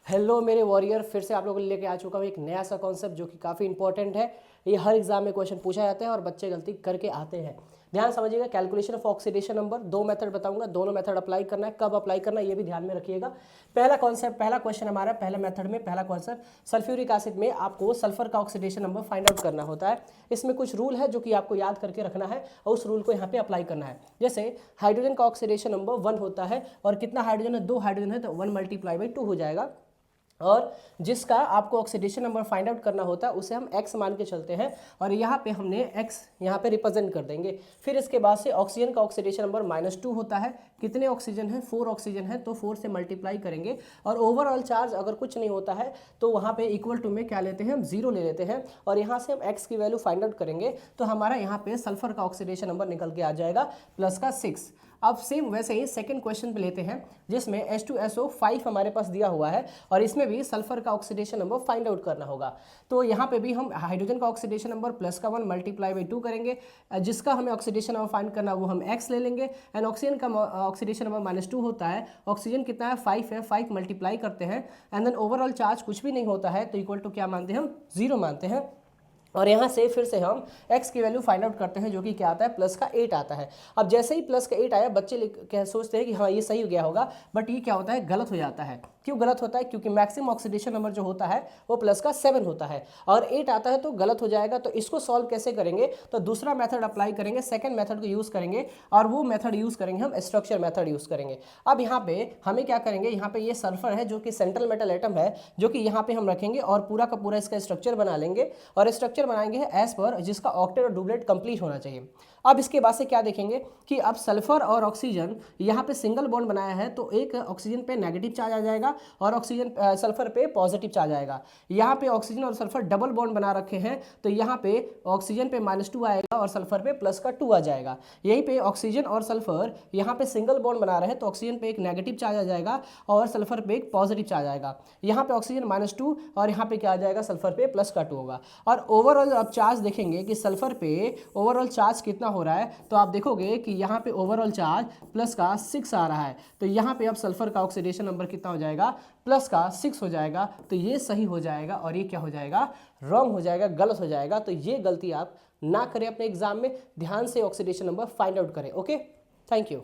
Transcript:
Hello मेरे warrior, फिर से आप लोगों को लेके आ चुका हूँ एक नया सा कॉन्सेप्ट जो कि काफ़ी इंपॉर्टेंट है। ये हर एग्जाम में क्वेश्चन पूछा जाता है और बच्चे गलती करके आते हैं। ध्यान समझिएगा, कैलकुलेशन ऑफ ऑक्सीडेशन नंबर, दो मेथड बताऊंगा, दोनों मेथड अप्लाई करना है, कब अप्लाई करना है ये भी ध्यान में रखिएगा। पहला कॉन्सेप्ट, पहला क्वेश्चन हमारा पहला मेथड में, पहला कॉन्सेप्ट सल्फ्यूरिक एसिड में आपको सल्फर का ऑक्सीडेशन नंबर फाइंड आउट करना होता है। इसमें कुछ रूल है जो कि आपको याद करके रखना है और उस रूल को यहाँ पे अप्लाई करना है। जैसे हाइड्रोजन का ऑक्सीडेशन नंबर 1 होता है और कितना हाइड्रोजन है, 2 हाइड्रोजन है, तो 1 × 2 हो जाएगा। और जिसका आपको ऑक्सीडेशन नंबर फाइंड आउट करना होता है उसे हम x मान के चलते हैं और यहाँ पे हमने x यहाँ पे रिप्रेजेंट कर देंगे। फिर इसके बाद से ऑक्सीजन का ऑक्सीडेशन नंबर -2 होता है। कितने ऑक्सीजन है, 4 ऑक्सीजन है, तो 4 से मल्टीप्लाई करेंगे। और ओवरऑल चार्ज अगर कुछ नहीं होता है तो वहाँ पे इक्वल टू में क्या लेते हैं, हम 0 ले लेते हैं और यहाँ से हम x की वैल्यू फाइंड आउट करेंगे तो हमारा यहाँ पे सल्फर का ऑक्सीडेशन नंबर निकल के आ जाएगा +6। अब सेम वैसे ही सेकंड क्वेश्चन पे लेते हैं जिसमें H2SO5 हमारे पास दिया हुआ है और इसमें भी सल्फर का ऑक्सीडेशन नंबर फाइंड आउट करना होगा। तो यहाँ पे भी हम हाइड्रोजन का ऑक्सीडेशन नंबर +1 × 2 करेंगे। जिसका हमें ऑक्सीडेशन नंबर फाइंड करना वो हम x ले लेंगे। एंड ऑक्सीजन का ऑक्सीडेशन नंबर -2 होता है, ऑक्सीजन कितना है, 5 है, 5 मल्टीप्लाई करते हैं एंड देन ओवरऑल चार्ज कुछ भी नहीं होता है तो इक्वल टू क्या मानते हैं, हम 0 मानते हैं। और यहाँ से फिर से हम x की वैल्यू फाइंड आउट करते हैं जो कि क्या आता है, +8 आता है। अब जैसे ही +8 आया बच्चे क्या सोचते हैं कि हाँ ये सही हो गया होगा, बट ये क्या होता है, गलत हो जाता है। क्यों गलत होता है, क्योंकि मैक्सिमम ऑक्सीडेशन नंबर जो होता है वो +7 होता है और 8 आता है तो गलत हो जाएगा। तो इसको सॉल्व कैसे करेंगे, तो दूसरा मेथड अप्लाई करेंगे, सेकंड मेथड को यूज़ करेंगे और वो मेथड यूज़ करेंगे, हम स्ट्रक्चर मेथड यूज़ करेंगे। अब यहाँ पे हमें क्या करेंगे, यहाँ पे ये सल्फर है जो कि सेंट्रल मेटल एटम है जो कि यहाँ पे हम रखेंगे और पूरा का पूरा इसका स्ट्रक्चर बना लेंगे और स्ट्रक्चर बनाएंगे एज पर जिसका ऑक्टेट और डुप्लेट कंप्लीट होना चाहिए। अब इसके बाद से क्या देखेंगे कि अब सल्फर और ऑक्सीजन यहाँ पे सिंगल बॉन्ड बनाया है तो एक ऑक्सीजन पे नेगेटिव चार्ज आ जाएगा और ऑक्सीजन सल्फर पे पॉजिटिव चार्ज आएगा। यहाँ पे ऑक्सीजन और सल्फर डबल बॉन्ड बना रखे हैं तो यहाँ पे ऑक्सीजन पे -2 आएगा और सल्फर पे +2 आ जाएगा। यहीं पे ऑक्सीजन और सल्फर यहाँ पे सिंगल बॉन्ड बना रहे हैं तो ऑक्सीजन पे एक नेगेटिव चार्ज आ जाएगा और सल्फर पे एक पॉजिटिव चार्ज आएगा। यहाँ पे ऑक्सीजन -2 और यहाँ पे क्या आ जाएगा, सल्फर पे +2 होगा। और ओवरऑल अब चार्ज देखेंगे कि सल्फर पे ओवरऑल चार्ज कितना हो रहा है तो आप देखोगे कि यहाँ पे ओवरऑल चार्ज +6 आ रहा है। तो यहाँ पे अब सल्फर का ऑक्सीडेशन नंबर कितना हो जाएगा, +6 हो जाएगा। तो ये सही हो जाएगा और ये क्या हो जाएगा, रॉन्ग हो जाएगा, गलत हो जाएगा। तो ये गलती आप ना करें अपने एग्जाम में, ध्यान से ऑक्सीडेशन नंबर फाइंड आउट करें। Okay, thank you.